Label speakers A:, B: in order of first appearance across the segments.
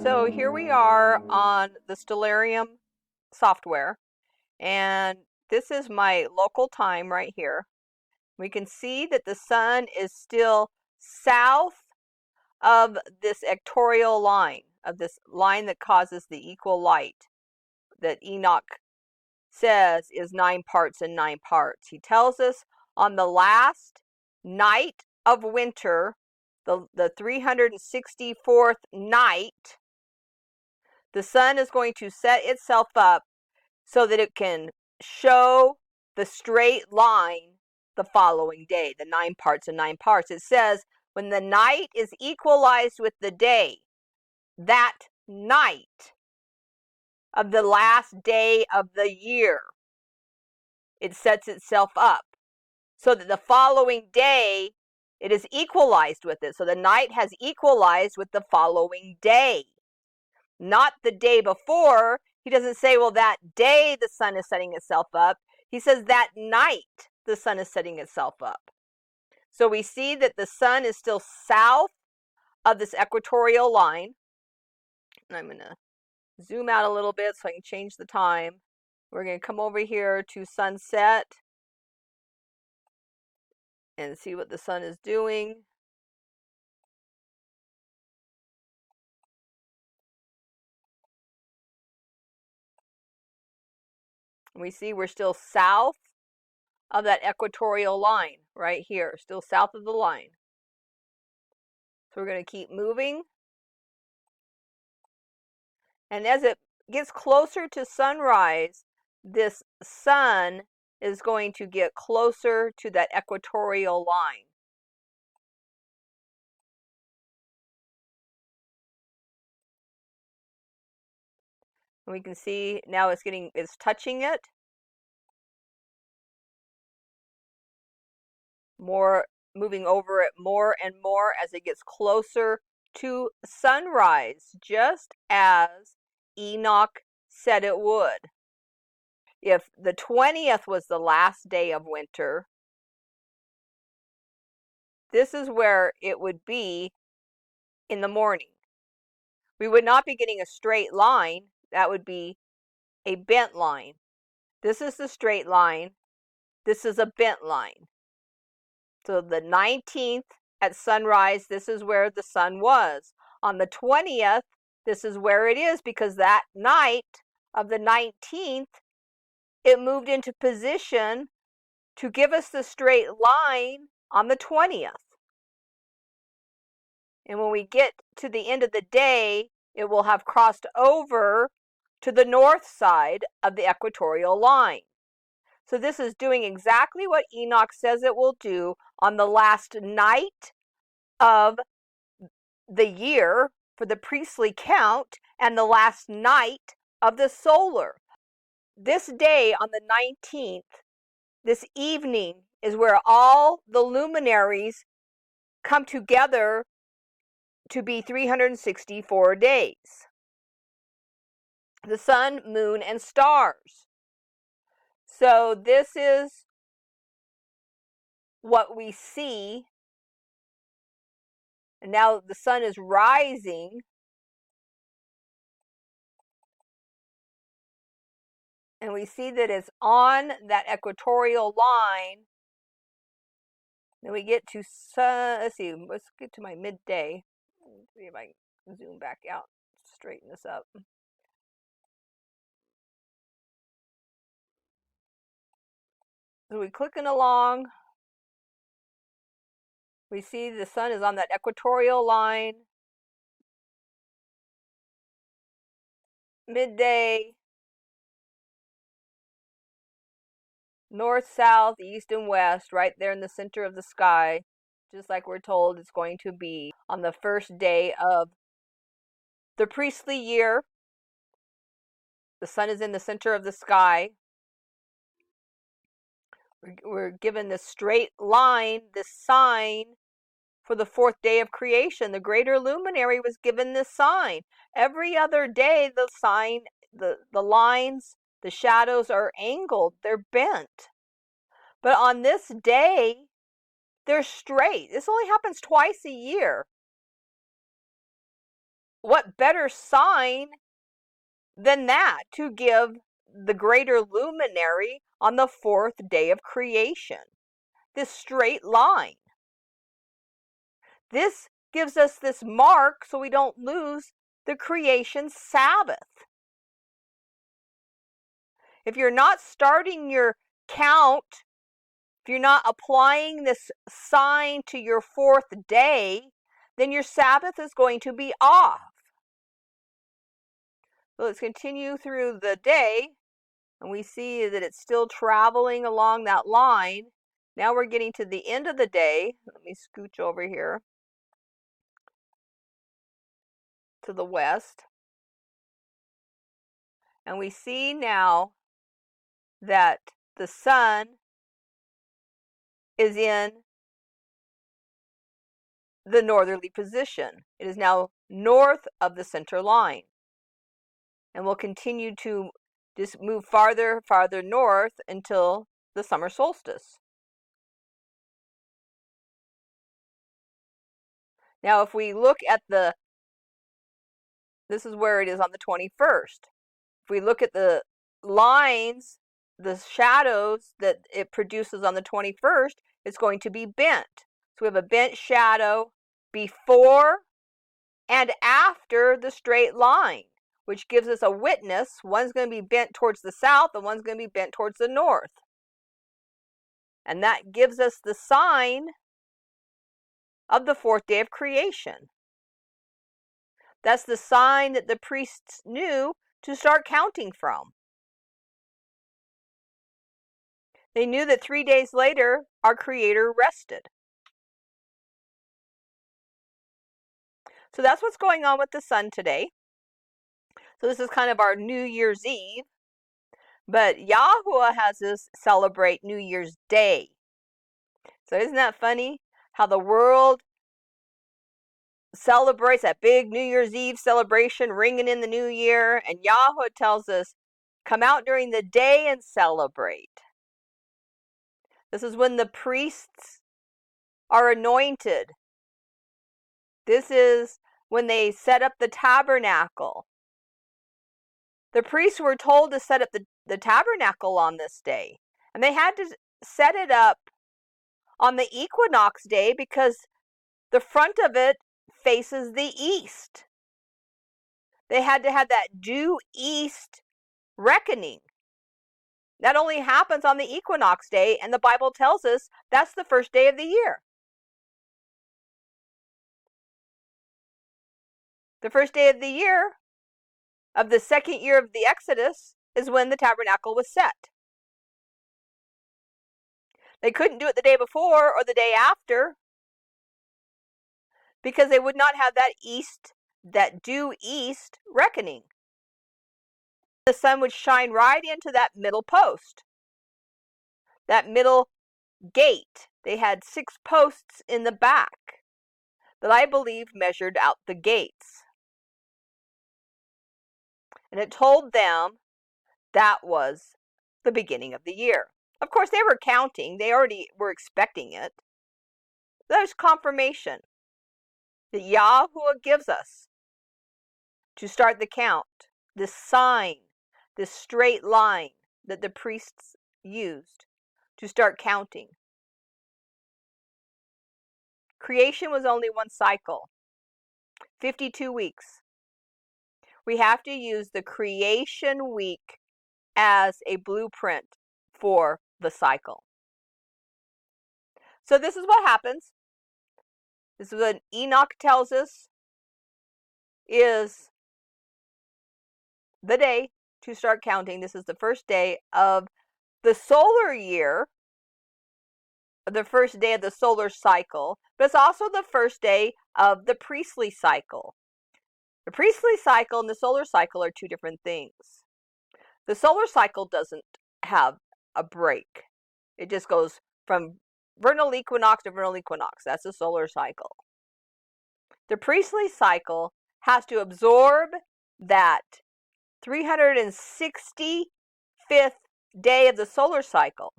A: So here we are on the Stellarium software, and this is my local time right here. We can see that the sun is still south of this equatorial line, of this line that causes the equal light that Enoch says is 9 parts and 9 parts. He tells us on the last night of winter, the 364th night, the sun is going to set itself up so that it can show the straight line the following day, the 9 parts and 9 parts. It says, when the night is equalized with the day, that night of the last day of the year, it sets itself up so that the following day, it is equalized with it. So the night has equalized with the following day. Not the day before. He doesn't say, well, that day the sun is setting itself up. He says that night the sun is setting itself up. So we see that the sun is still south of this equatorial line. And I'm going to zoom out a little bit so I can change the time. We're going to come over here to sunset and see what the sun is doing. We see we're still south of that equatorial line right here, still south of the line. So we're going to keep moving. And as it gets closer to sunrise, this sun is going to get closer to that equatorial line. And we can see now it's touching it. Moving over it more and more as it gets closer to sunrise, just as Enoch said it would. If the 20th was the last day of winter, this is where it would be in the morning. We would not be getting a straight line. That would be a bent line. This is the straight line. This is a bent line. So the 19th at sunrise, this is where the sun was. On the 20th, this is where it is, because that night of the 19th, it moved into position to give us the straight line on the 20th. And when we get to the end of the day, it will have crossed over to the north side of the equatorial line. So this is doing exactly what Enoch says it will do on the last night of the year for the priestly count and the last night of the solar. This day on the 19th, this evening, is where all the luminaries come together to be 364 days. The sun, moon, and stars. So this is what we see. And now the sun is rising. And we see that it's on that equatorial line. Then we get to let's get to my midday. Let's see if I can zoom back out, straighten this up. So we're clicking along. We see the sun is on that equatorial line. Midday. North, south, east, and west, right there in the center of the sky, just like we're told it's going to be on the first day of the priestly year. The sun is in the center of the sky. We're given this straight line, this sign for the 4th day of creation. The greater luminary was given this sign. Every other day, the sign, the lines, the shadows are angled, they're bent. But on this day, they're straight. This only happens twice a year. what better sign than that to give the greater luminary on the fourth day of creation? This straight line. This gives us this mark so we don't lose the creation Sabbath. If you're not starting your count, if you're not applying this sign to your fourth day, then your Sabbath is going to be off. So let's continue through the day, and we see that it's still traveling along that line. Now we're getting to the end of the day. Let me scooch over here to the west. And we see now that the sun is in the northerly position. It is now north of the center line. And we'll continue to just move farther north until the summer solstice. Now, if we look at this is where it is on the 21st. If we look at the lines, the shadows that it produces on the 21st, it's going to be bent. So we have a bent shadow before and after the straight line, which gives us a witness. One's going to be bent towards the south and one's going to be bent towards the north. And that gives us the sign of the fourth day of creation. That's the sign that the priests knew to start counting from. They knew that 3 days later, our Creator rested. So that's what's going on with the sun today. So this is kind of our New Year's Eve. But Yahuwah has us celebrate New Year's Day. So isn't that funny? How the world celebrates that big New Year's Eve celebration, ringing in the new year, and Yahuwah tells us, come out during the day and celebrate. This is when the priests are anointed. This is when they set up the tabernacle. The priests were told to set up the tabernacle on this day, and they had to set it up on the equinox day because the front of it faces the east. They had to have that due east reckoning. That only happens on the equinox day, and the Bible tells us that's the first day of the year. The first day of the year of the second year of the Exodus is when the tabernacle was set. They couldn't do it the day before or the day after because they would not have that due east reckoning. The sun would shine right into that middle post, that middle gate. They had 6 posts in the back that I believe measured out the gates. And it told them that was the beginning of the year. Of course, they were counting. They already were expecting it. There's confirmation that Yahuwah gives us to start the count, this sign, this straight line that the priests used to start counting. Creation was only one cycle, 52 weeks. We have to use the creation week as a blueprint for the cycle. So this is what happens. This is what Enoch tells us is the day to start counting. This is the first day of the solar year, the first day of the solar cycle, but it's also the first day of the priestly cycle. The priestly cycle and the solar cycle are two different things. The solar cycle doesn't have a break. It just goes from vernal equinox to vernal equinox. That's the solar cycle. The priestly cycle has to absorb that 365th day of the solar cycle.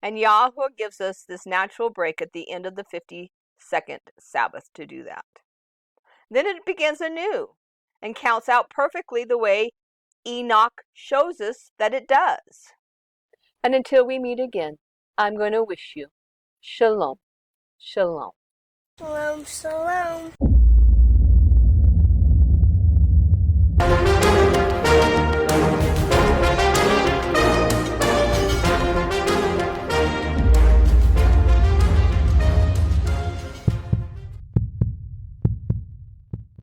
A: And Yahuwah gives us this natural break at the end of the 52nd Sabbath to do that. Then it begins anew and counts out perfectly the way Enoch shows us that it does. And until we meet again, I'm going to wish you shalom, shalom.
B: Shalom, shalom.